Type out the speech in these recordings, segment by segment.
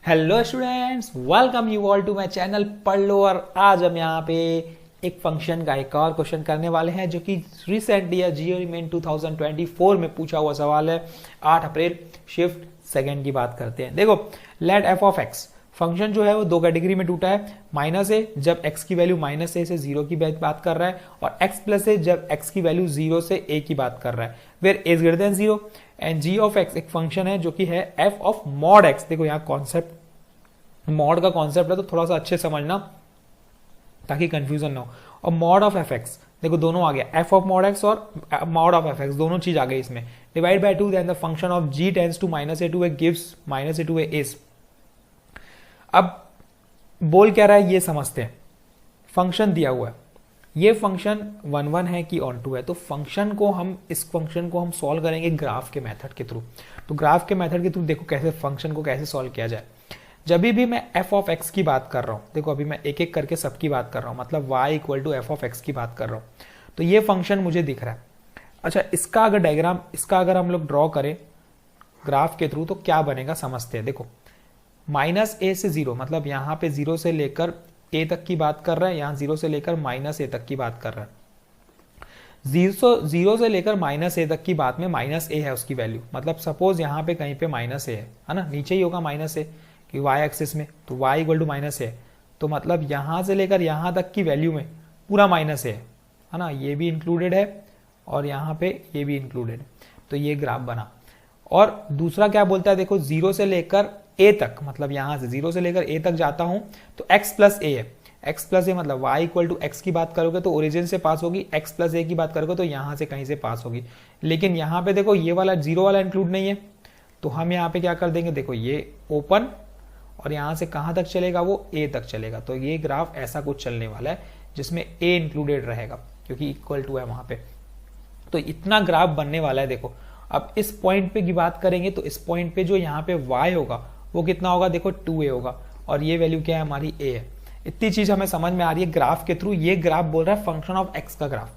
Hello students, welcome you all to my channel पढ़ लो। और आज हम यहाँ पे एक फंक्शन का एक और क्वेश्चन करने वाले हैं जो कि रिसेंट ईयर जीओ मेन 2024 में पूछा हुआ सवाल है। 8 अप्रैल शिफ्ट सेकंड की बात करते हैं। देखो, let f of x function जो है वो दो कैटेगरी में टूटा है। माइनस ए जब x की वैल्यू माइनस ए से जीरो की बात कर रहा है, और x प्लस ए जब x की वैल्यू जीरो से a की बात कर रहा है, where a greater than zero. And g of x एक फंक्शन है जो कि है f ऑफ मॉड x। देखो यहाँ कॉन्सेप्ट मॉड का कॉन्सेप्ट है तो थोड़ा सा अच्छे समझना ताकि कंफ्यूजन ना हो। और मॉड ऑफ एफ एक्स देखो दोनों आ गया, एफ ऑफ मॉड एक्स और मॉड ऑफ एफ एक्स दोनों चीज आ गई इसमें। Divide by 2 then the function of g tends to minus a to a gives minus a to a is. अब बोल क्या रहा है ये समझते हैं। फंक्शन दिया हुआ है, ये फंक्शन 1 1 है कि ऑन टू है, तो इस फंक्शन को हम सॉल्व करेंगे ग्राफ के मेथड के थ्रू। तो ग्राफ के मेथड के थ्रू देखो कैसे फंक्शन को कैसे सॉल्व किया जाए। जब भी मैं एफ ऑफ एक्स की बात कर रहा हूं, देखो अभी मैं एक एक करके सबकी बात कर रहा हूं, मतलब y equal to f of x की बात कर रहा हूं, तो ये फंक्शन मुझे दिख रहा है। अच्छा, इसका अगर डायग्राम अगर हम लोग ड्रॉ करें ग्राफ के थ्रू तो क्या बनेगा समझते हैं। देखो माइनस ए से जीरो, मतलब यहां पे जीरो से लेकर ए तक की बात कर रहा है, यहां जीरो से लेकर माइनस ए तक की बात कर रहा है। जीरो से लेकर माइनस ए तक की बात में माइनस ए है उसकी वैल्यू, मतलब सपोज यहां पे कहीं पे माइनस ए है ना, नीचे ही होगा माइनस ए कि y एक्सिस में, तो y इक्वल टू माइनस ए, तो मतलब यहां से लेकर यहां तक की वैल्यू में पूरा माइनस है ना, ये भी इंक्लूडेड है और यहाँ पे ये भी इंक्लूडेड है। तो ये ग्राफ बना। और दूसरा क्या बोलता है, देखो जीरो से लेकर ए तक, मतलब यहां से जीरो से लेकर ए तक जाता हूं तो x प्लस ए है। x प्लस ए मतलब y इक्वल टू एक्स की बात करोगे तो ओरिजिन से पास होगी, x प्लस ए की बात करोगे तो यहां से कहीं से पास होगी। लेकिन यहाँ पे देखो ये वाला जीरो वाला इंक्लूड नहीं है, तो हम यहाँ पे क्या कर देंगे, देखो ये ओपन और यहां से कहां तक चलेगा, वो a तक चलेगा। तो ये ग्राफ ऐसा कुछ चलने वाला है जिसमें a इंक्लूडेड रहेगा क्योंकि इक्वल टू है वहां पे। तो इतना ग्राफ बनने वाला है। देखो अब इस पॉइंट पे की बात करेंगे तो इस पॉइंट पे जो यहाँ पे y होगा वो कितना होगा, देखो 2a होगा, और ये वैल्यू क्या है हमारी a है। इतनी चीज हमें समझ में आ रही है ग्राफ के थ्रू। ये ग्राफ बोल रहा है फंक्शन ऑफ x का ग्राफ।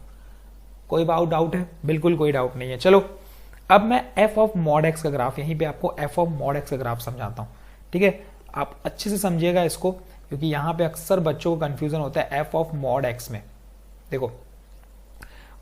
कोई डाउट है? बिल्कुल कोई डाउट नहीं है। चलो अब मैं f ऑफ मॉड x का ग्राफ, यहीं पे आपको f ऑफ मॉड x का ग्राफ समझाता हूं। ठीक है, आप अच्छे से समझिएगा इसको क्योंकि यहां पे अक्सर बच्चों को कंफ्यूजन होता है f ऑफ मॉड x में। देखो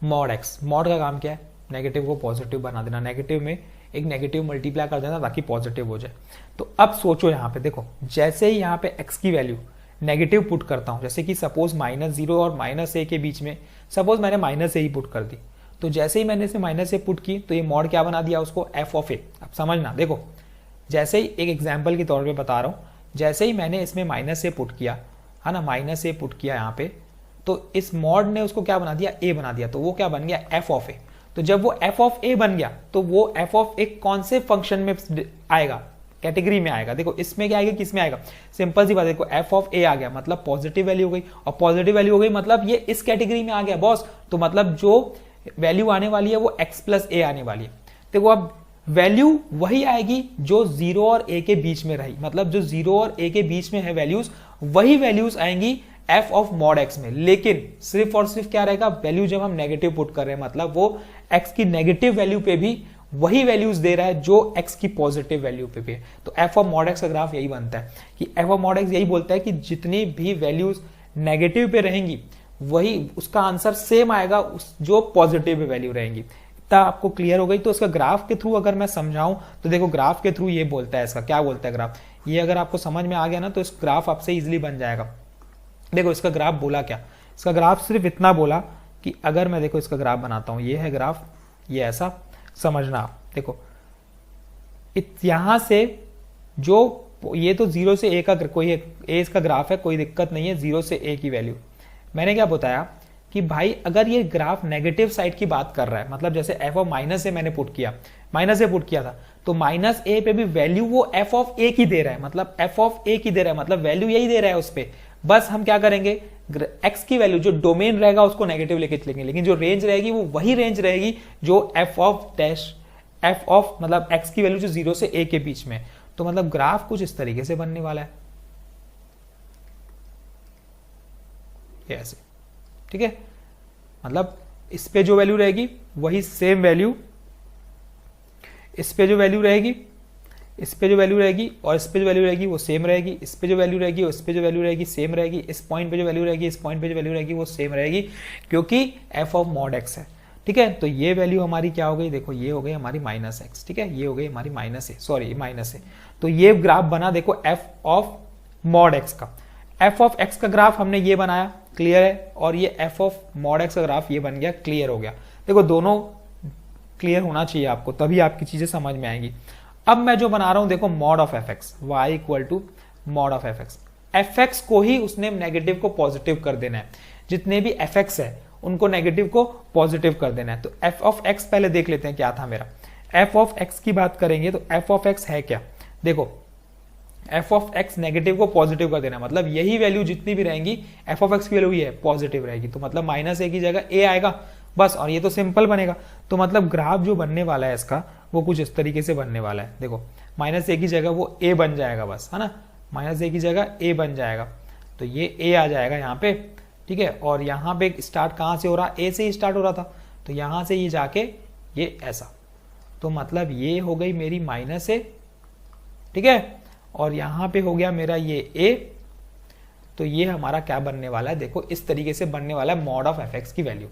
मॉड x, मॉड का काम क्या है, नेगेटिव को पॉजिटिव बना देना, नेगेटिव में एक नेगेटिव मल्टीप्लाई कर देना ताकि पॉजिटिव हो जाए। तो अब सोचो यहाँ पे, देखो जैसे ही यहाँ पे x की वैल्यू नेगेटिव पुट करता हूं, जैसे कि सपोज माइनस जीरो और माइनस ए के बीच में सपोज मैंने माइनस ए ही पुट कर दी, तो जैसे ही मैंने इसे माइनस ए पुट की तो ये मॉड क्या बना दिया उसको, एफ ऑफ ए। अब समझना, देखो जैसे ही एक एग्जाम्पल के तौर पे बता रहा हूं, जैसे ही मैंने इसमें माइनस ए पुट किया है ना, माइनस ए पुट किया यहाँ पे, तो इस मॉड ने उसको क्या बना दिया, ए बना दिया, तो वो क्या बन गया, एफ ऑफ ए। तो जब वो एफ ऑफ ए बन गया तो वो एफ ऑफ ए कौन से फंक्शन में आएगा, कैटेगरी में आएगा। देखो इसमें क्या आएगा, किस में आएगा, सिंपल सी बात है, देखो एफ ऑफ ए आ गया मतलब पॉजिटिव वैल्यू हो गई, और पॉजिटिव वैल्यू हो गई मतलब ये इस कैटेगरी में आ गया बॉस। तो मतलब जो वैल्यू आने वाली है वो एक्स प्लस ए आने वाली है। देखो अब वैल्यू वही आएगी जो जीरो और ए के बीच में रही, मतलब जो जीरो और ए के बीच में है वैल्यूज, वही वैल्यूज आएंगी एफ ऑफ मॉड एक्स में। लेकिन सिर्फ और सिर्फ क्या रहेगा, वैल्यू जब हम नेगेटिव पुट कर रहे हैं, मतलब वो एक्स की नेगेटिव वैल्यू पे भी वही वैल्यूज दे रहा है जो एक्स की पॉजिटिव वैल्यू पे भी है। तो एफ ऑफ मॉड एक्स का ग्राफ यही बनता है कि एफ ऑफ मॉड एक्स यही बोलता है कि जितनी भी वैल्यूज नेगेटिव पे रहेंगी वही उसका आंसर सेम आएगा जो पॉजिटिव पे वैल्यू रहेंगी। इतना आपको क्लियर हो गई। तो इसका ग्राफ के थ्रू अगर मैं समझाऊं तो देखो ग्राफ के थ्रू ये बोलता है, इसका क्या बोलता है ग्राफ, ये अगर आपको समझ में आ गया ना तो इस ग्राफ आपसे इजिली बन जाएगा। देखो इसका ग्राफ बोला क्या, इसका ग्राफ सिर्फ इतना बोला कि अगर मैं देखो इसका ग्राफ बनाता हूं, ये है ग्राफ, ये ऐसा समझना आप। देखो यहां से जो ये तो जीरो से ए का कोई ए इसका ग्राफ है, कोई दिक्कत नहीं है, जीरो से ए की वैल्यू। मैंने क्या बताया कि भाई अगर ये ग्राफ नेगेटिव साइड की बात कर रहा है, मतलब जैसे एफ ऑफ माइनस ए मैंने पुट किया, माइनस ए पुट किया था, तो माइनस ए पे भी वैल्यू वो एफ ऑफ ए की दे रहा है, मतलब एफ ऑफ ए की दे रहा है, मतलब वैल्यू यही दे रहा है उस पे। बस हम क्या करेंगे, एक्स की वैल्यू जो डोमेन रहेगा उसको नेगेटिव लेके चलेंगे, लेकिन जो रेंज रहेगी वो वही रेंज रहेगी जो एफ ऑफ मतलब एक्स की वैल्यू जो जीरो से ए के बीच में। तो मतलब ग्राफ कुछ इस तरीके से बनने वाला है, ऐसे। ठीक है, मतलब इस पे जो वैल्यू रहेगी वही सेम वैल्यू इस पे जो वैल्यू रहेगी इस पे जो वैल्यू रहेगी और इस पे जो वैल्यू रहेगी वो सेम रहेगी, इस पे जो वैल्यू रहेगी और इस पे जो वैल्यू रहेगी सेम रहेगी, इस पॉइंट पे जो वैल्यू रहेगी इस पॉइंट पे जो वैल्यू रहेगी वो सेम रहेगी, क्योंकि एफ ऑफ मॉड एक्स है। ठीक है, तो ये वैल्यू हमारी क्या हो गई, देखो ये हो गई हमारी माइनस एक्स। ठीक है, ये हो गई हमारी माइनस ए, सॉरी माइनस ए। तो ये ग्राफ बना देखो एफ ऑफ मॉड एक्स का। एफ ऑफ एक्स का ग्राफ हमने ये बनाया, क्लियर है, और ये एफ ऑफ मॉड एक्स का ग्राफ ये बन गया, क्लियर हो गया। देखो दोनों क्लियर होना चाहिए आपको, तभी आपकी चीजें समझ में आएंगी। अब मैं जो बना रहा हूं देखो mod of f x, y equal to mod of f x. F x को ही उसने नेगेटिव को पॉजिटिव कर देना है, जितने भी एफ एक्स है उनको नेगेटिव को पॉजिटिव कर देना है। तो एफ ऑफ एक्स पहले देख लेते हैं क्या था मेरा। एफ ऑफ एक्स की बात करेंगे तो एफ ऑफ एक्स है क्या, देखो एफ ऑफ एक्स नेगेटिव को पॉजिटिव कर देना, मतलब यही वैल्यू जितनी भी रहेंगी एफ ऑफ एक्स की वैल्यू ये है पॉजिटिव रहेगी, तो मतलब माइनस ए की जगह ए आएगा बस, और ये तो सिंपल बनेगा। तो मतलब ग्राफ जो बनने वाला है इसका वो कुछ इस तरीके से बनने वाला है। देखो माइनस ए की जगह वो ए बन जाएगा बस, है ना, माइनस ए की जगह ए बन जाएगा, तो ये ए आ जाएगा यहाँ पे। ठीक है, और यहाँ पे स्टार्ट कहाँ से हो रहा, ए से ही स्टार्ट हो रहा था, तो यहाँ से ये जाके ये ऐसा, तो मतलब ये हो गई मेरी माइनस ए। ठीक है, और यहाँ पे हो गया मेरा ये ए, तो ये हमारा क्या बनने वाला है, देखो इस तरीके से बनने वाला है मॉड ऑफ एफ एक्स की वैल्यू।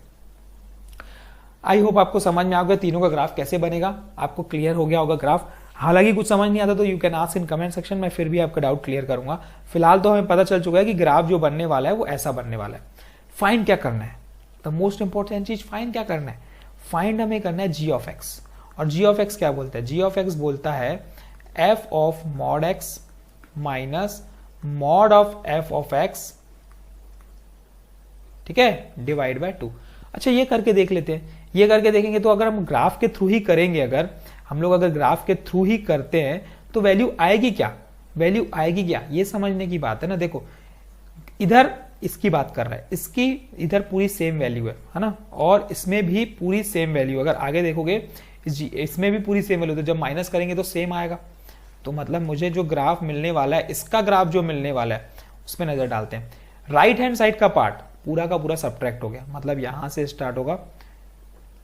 आई होप आपको समझ में आ गया तीनों का ग्राफ कैसे बनेगा, आपको क्लियर हो गया होगा ग्राफ। हालांकि कुछ समझ नहीं आता तो you can ask in comment section, मैं फिर भी आपका डाउट क्लियर करूंगा। फिलहाल तो हमें पता चल चुका है कि ग्राफ जो बनने वाला है वो ऐसा बनने वाला है। फाइंड क्या करना है, द मोस्ट इंपॉर्टेंट चीज फाइंड क्या करना है, फाइंड हमें करना है जी ऑफ एक्स। और जी ऑफ एक्स क्या बोलता है, जी ऑफ एक्स बोलता है F of mod x minus mod of F of x, ठीक है, डिवाइड बाय 2। अच्छा ये करके देख लेते हैं, ये करके देखेंगे तो अगर हम ग्राफ के थ्रू ही करेंगे, अगर हम लोग अगर ग्राफ के थ्रू ही करते हैं तो वैल्यू आएगी क्या, वैल्यू आएगी क्या, ये समझने की बात है ना। देखो इधर इसकी बात कर रहा है, इसकी इधर पूरी सेम वैल्यू है ना, और इसमें भी पूरी सेम वैल्यू, अगर आगे देखोगे इसमें भी पूरी सेम वैल्यू, तो जब माइनस करेंगे तो सेम आएगा। तो मतलब मुझे जो ग्राफ मिलने वाला है, इसका ग्राफ जो मिलने वाला है उस पर नजर डालते हैं। राइट हैंड साइड का पार्ट पूरा का पूरा सब्ट्रैक्ट हो गया, मतलब यहां से स्टार्ट होगा,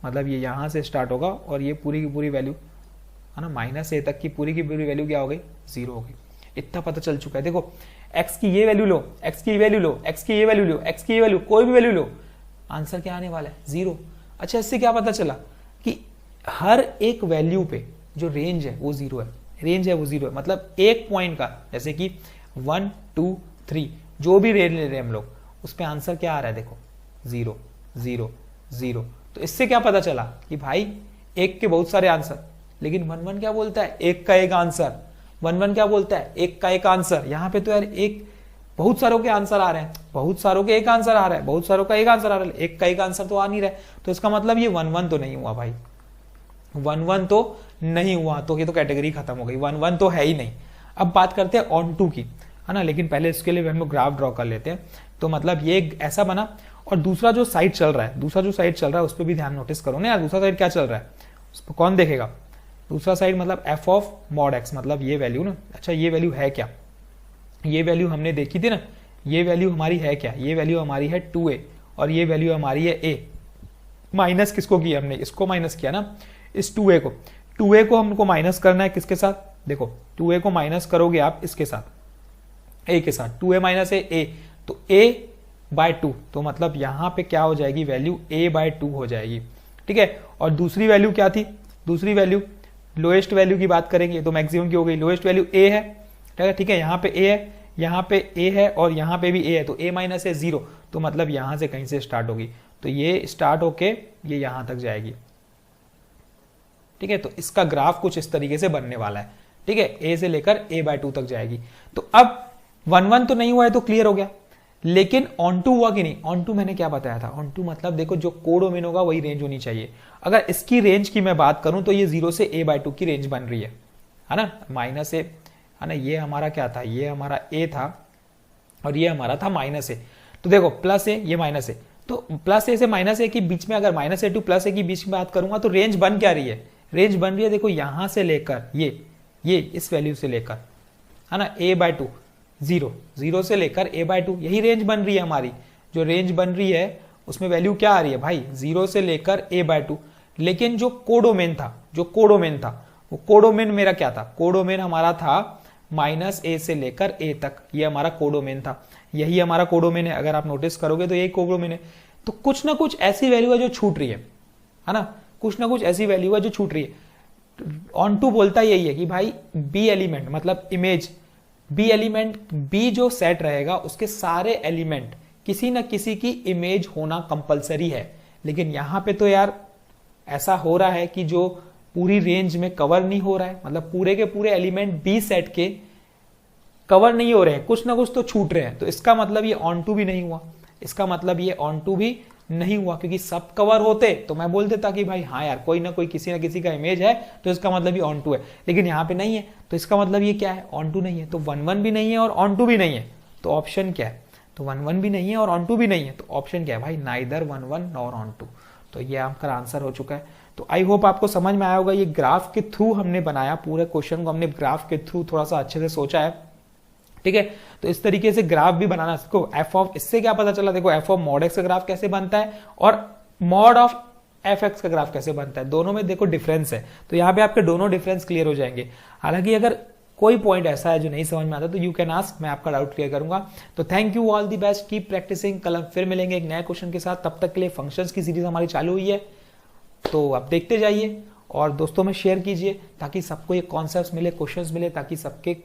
मतलब ये यहां से स्टार्ट होगा और ये पूरी की पूरी वैल्यू है ना, माइनस ए तक की पूरी वैल्यू क्या हो गई, 0 हो गई। इतना पता चल चुका है। देखो एक्स की ये वैल्यू लो, एक्स की वैल्यू लो, एक्स की ये वैल्यू लो, एक्स की ये वैल्यू, कोई भी वैल्यू लो, आंसर क्या आने वाला है, 0। अच्छा इससे क्या पता चला कि हर एक वैल्यू पे जो रेंज है वो 0 है, रेंज है वो 0 है, मतलब एक पॉइंट का, जैसे कि 1 2 3 जो भी रेंज ले रहे हैं हम लोग, उस पे आंसर क्या आ रहा है, देखो 0 0 0। तो इससे क्या पता चला कि भाई एक के बहुत सारे आंसर, लेकिन 1 1 क्या बोलता है, एक का एक आंसर। 1 1 क्या बोलता है, एक का एक आंसर। यहाँ पे तो यार एक बहुत सारों के आंसर आ रहे हैं, बहुत सारों के एक आंसर आ रहा है, बहुत सारों का एक आंसर आ रहा है, एक का एक आंसर तो आ नहीं रहा है, तो इसका मतलब ये 1 1 तो नहीं हुआ भाई, 1 1 तो नहीं हुआ, तो ये तो कैटेगरी खत्म हो गई, 1 1 तो है ही नहीं। अब बात करते हैं ऑन टू की, है ना, लेकिन पहले इसके लिए हम लोग ग्राफ ड्रॉ कर लेते हैं। तो मतलब ये ऐसा बना, और दूसरा जो साइड चल रहा है, दूसरा जो साइड चल रहा है उस पर भी ध्यान नोटिस करो ना यार, दूसरा साइड क्या चल रहा है उस पर कौन देखेगा, दूसरा साइड मतलब एफ ऑफ मॉड एक्स, मतलब ये वैल्यू ना। अच्छा ये वैल्यू है क्या, ये वैल्यू हमने देखी थी ना, ये वैल्यू हमारी है क्या, ये वैल्यू हमारी है 2a और ये वैल्यू हमारी है a। माइनस किसको किया हमने, इसको माइनस किया ना, इस 2a को, 2a को हमको माइनस करना है किसके साथ, देखो 2a को माइनस करोगे आप इसके साथ, a के साथ, 2a माइनस a, तो a बाय 2, तो मतलब यहां पे क्या हो जाएगी वैल्यू, a बाय 2 हो जाएगी। ठीक है, और दूसरी वैल्यू क्या थी, दूसरी वैल्यू लोएस्ट वैल्यू की बात करेंगे तो मैक्सिमम की हो गई, लोएस्ट वैल्यू a है। ठीक है, यहाँ पे a है, यहाँ पे a है और यहाँ पे भी a है, तो a माइनस है 0, तो मतलब यहां से कहीं से स्टार्ट होगी, तो ये स्टार्ट होके ये यहां तक जाएगी। ठीक है, तो इसका ग्राफ कुछ इस तरीके से बनने वाला है। ठीक है, a से लेकर a बाय 2 तक जाएगी। तो अब 1 1 तो नहीं हुआ है तो क्लियर हो गया, लेकिन ऑन टू हुआ कि नहीं, ऑन टू मैंने क्या बताया था, ऑन टू मतलब देखो जो कोडोमेन होगा वही रेंज होनी चाहिए। अगर इसकी रेंज की मैं बात करूं तो ये 0 से a बाय 2 की रेंज बन रही है ना, माइनस ए, है ना, ये हमारा क्या था, ये हमारा a था और ये हमारा था माइनस ए। तो देखो प्लस ए, ये माइनस ए, तो प्लस ए से माइनस ए के बीच में अगर माइनस ए टू प्लस ए की बीच में बात करूंगा तो रेंज बन क्या रही है, रेंज बन रही है देखो यहां से लेकर ये इस वैल्यू से लेकर, है ना, a बाय 2, 0 0 से लेकर a बाय 2, यही रेंज बन रही है हमारी। जो रेंज बन रही है उसमें वैल्यू क्या आ रही है भाई, 0 से लेकर a बाय 2। लेकिन जो कोडोमेन था वो कोडोमेन मेरा क्या था, कोडोमेन हमारा था -a से लेकर a तक, ये हमारा कोडोमेन था, यही हमारा कोडोमेन है। अगर आप नोटिस करोगे तो यही कोडोमेन है। तो कुछ ना कुछ ऐसी वैल्यू है जो छूट रही है ना, कुछ ना कुछ ऐसी वैल्यू है जो छूट रही है। ऑन टू बोलता यही है कि भाई बी एलिमेंट मतलब इमेज, बी एलिमेंट, बी जो सेट रहेगा उसके सारे एलिमेंट किसी ना किसी की इमेज होना कंपलसरी है। लेकिन यहां पे तो यार ऐसा हो रहा है कि जो पूरी रेंज में कवर नहीं हो रहा है, मतलब पूरे के पूरे एलिमेंट बी सेट के कवर नहीं हो रहे हैं, कुछ ना कुछ तो छूट रहे हैं। तो इसका मतलब ये ऑन टू भी नहीं हुआ, इसका मतलब ये ऑन टू भी नहीं हुआ, क्योंकि सब कवर होते तो मैं बोल देता कि भाई हाँ यार कोई ना कोई किसी ना किसी का इमेज है, तो इसका मतलब ये ऑन टू है। लेकिन यहाँ पे नहीं है, तो इसका मतलब ये क्या है, ऑन टू नहीं है। तो 1 1 भी नहीं है और ऑन टू भी नहीं है, तो ऑप्शन क्या है, तो 1 1 भी नहीं है और ऑन टू भी नहीं है, तो ऑप्शन क्या है भाई, नाइदर 1 1 नॉर ऑन टू। तो ये आपका आंसर हो चुका है। तो आई होप आपको समझ में आया होगा। ये ग्राफ के थ्रू हमने बनाया, पूरे क्वेश्चन को हमने ग्राफ के थ्रू थोड़ा सा अच्छे से सोचा है, ठीक है। तो इस तरीके से ग्राफ भी बनाना सीखो। एफ ऑफ, इससे क्या पता चला, देखो एफ ऑफ मॉड एक्स का ग्राफ कैसे बनता है और मॉड ऑफ एफ एक्स का ग्राफ कैसे बनता है, दोनों में देखो डिफरेंस है। तो यहाँ पे आपके दोनों डिफरेंस क्लियर हो जाएंगे। हालांकि अगर कोई पॉइंट ऐसा है जो नहीं समझ में आता तो यू कैन आस्क, मैं आपका डाउट क्लियर करूंगा। तो thank you, all the best, keep practicing. कल हम फिर मिलेंगे एक नए क्वेश्चन के साथ, तब तक के लिए फंक्शंस की सीरीज हमारी चालू हुई है, तो आप देखते जाइए और दोस्तों में शेयर कीजिए ताकि सबको ये कॉन्सेप्ट्स मिले, क्वेश्चंस मिले, ताकि सबके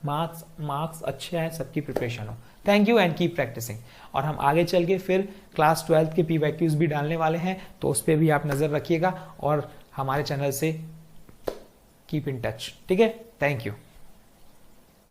मार्क्स अच्छे आए, सबकी प्रिपरेशन हो। Thank you and keep practicing. और हम आगे चल के फिर क्लास 12 के PYQs भी डालने वाले हैं, तो उस पर भी आप नजर रखिएगा और हमारे चैनल से कीप इन टच, ठीक है। Thank you.